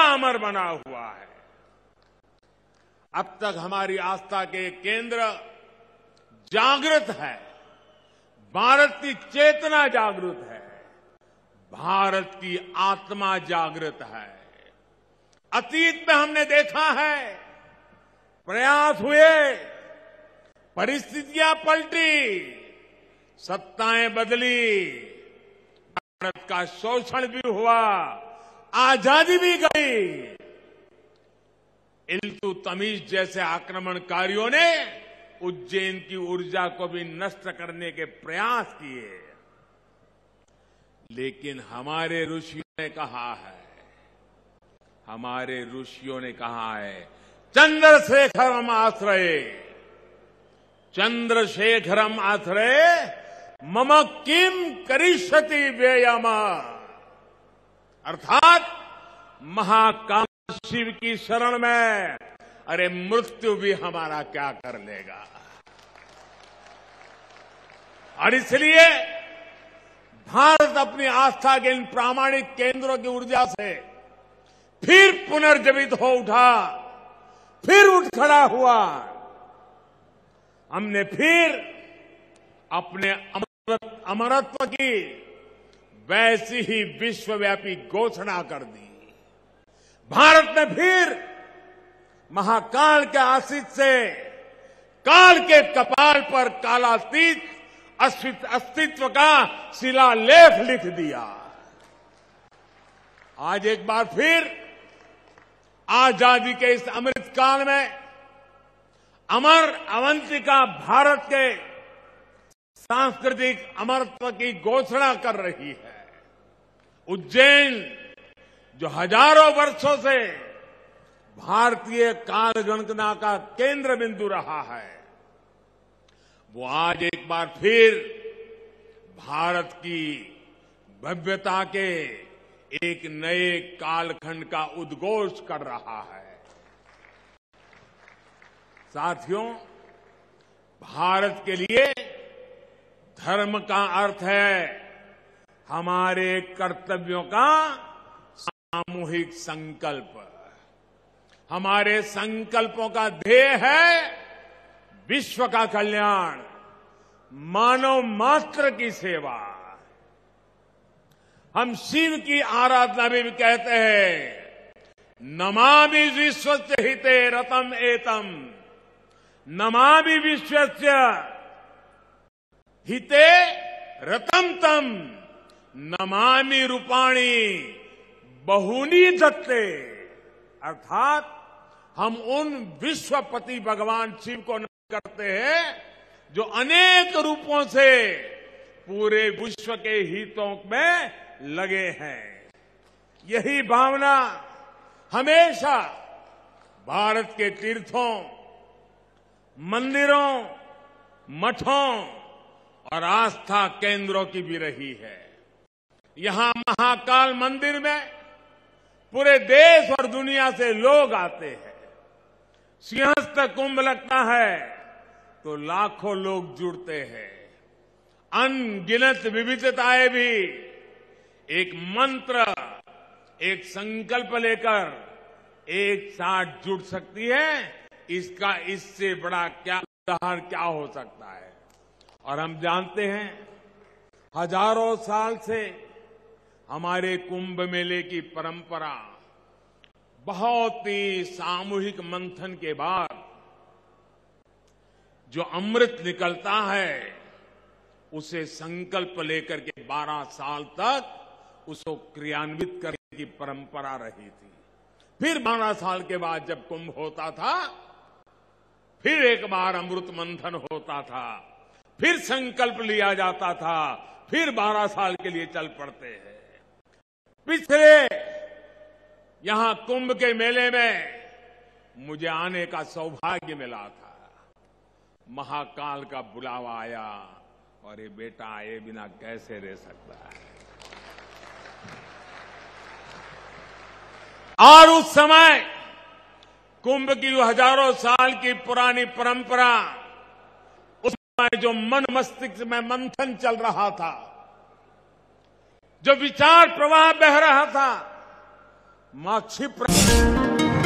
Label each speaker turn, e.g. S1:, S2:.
S1: अमर बना हुआ है। अब तक हमारी आस्था के केंद्र जागृत है, भारत की चेतना जागृत है, भारत की आत्मा जागृत है। अतीत में हमने देखा है, प्रयास हुए, परिस्थितियां पलटी, सत्ताएं बदली, भारत का शोषण भी हुआ, आजादी भी गई। इल्तुतमिश जैसे आक्रमणकारियों ने उज्जैन की ऊर्जा को भी नष्ट करने के प्रयास किए, लेकिन हमारे ऋषियों ने कहा है, चंद्रशेखरम आश्रये, चंद्रशेखरम आश्रये मम किम करिष्यति व्ययम। अर्थात महाकाल शिव की शरण में अरे मृत्यु भी हमारा क्या कर लेगा। और इसलिए भारत अपनी आस्था के इन प्रामाणिक केंद्रों की ऊर्जा से फिर पुनर्जीवित हो उठा, फिर उठ खड़ा हुआ। हमने फिर अपने अमरत्व की वैसी ही विश्वव्यापी घोषणा कर दी। भारत ने फिर महाकाल के आशीष से काल के कपाल पर कालातीत अस्तित्व का शिलालेख लिख दिया। आज एक बार फिर आजादी के इस अमृत काल में अमर अवंतिका भारत के सांस्कृतिक अमरत्व की घोषणा कर रही है। उज्जैन जो हजारों वर्षों से भारतीय काल गणना का केंद्र बिंदु रहा है, वो आज एक बार फिर भारत की भव्यता के एक नए कालखंड का उद्घोष कर रहा है। साथियों, भारत के लिए धर्म का अर्थ है हमारे कर्तव्यों का सामूहिक संकल्प। हमारे संकल्पों का ध्येय है विश्व का कल्याण, मानव मात्र की सेवा। हम शिव की आराधना में भी कहते हैं, नमामि विश्वस्य हिते रतम एतम, नमामि विश्वस्य हिते रतम तम, नमामि रूपाणी बहुनी दत्ते। अर्थात हम उन विश्वपति भगवान शिव को नमन करते हैं जो अनेक रूपों से पूरे विश्व के हितों में लगे हैं। यही भावना हमेशा भारत के तीर्थों, मंदिरों, मठों और आस्था केंद्रों की भी रही है। यहां महाकाल मंदिर में पूरे देश और दुनिया से लोग आते हैं। सिंहस्थ कुंभ लगता है तो लाखों लोग जुड़ते हैं। अनगिनत विविधताएं भी एक मंत्र, एक संकल्प लेकर एक साथ जुड़ सकती है। इससे बड़ा क्या उदाहरण क्या हो सकता है। और हम जानते हैं, हजारों साल से हमारे कुंभ मेले की परंपरा बहुत ही सामूहिक मंथन के बाद जो अमृत निकलता है, उसे संकल्प लेकर के 12 साल तक उसको क्रियान्वित करने की परंपरा रही थी। फिर 12 साल के बाद जब कुंभ होता था, फिर एक बार अमृत मंथन होता था, फिर संकल्प लिया जाता था, फिर 12 साल के लिए चल पड़ते हैं। पिछले यहां कुंभ के मेले में मुझे आने का सौभाग्य मिला था। महाकाल का बुलावा आया और ये बेटा आए बिना कैसे रह सकता है। और उस समय कुंभ की हजारों साल की पुरानी परंपरा, उस समय जो मन मस्तिष्क में मंथन चल रहा था, जो विचार प्रवाह बह रहा था, मां क्षिप्रा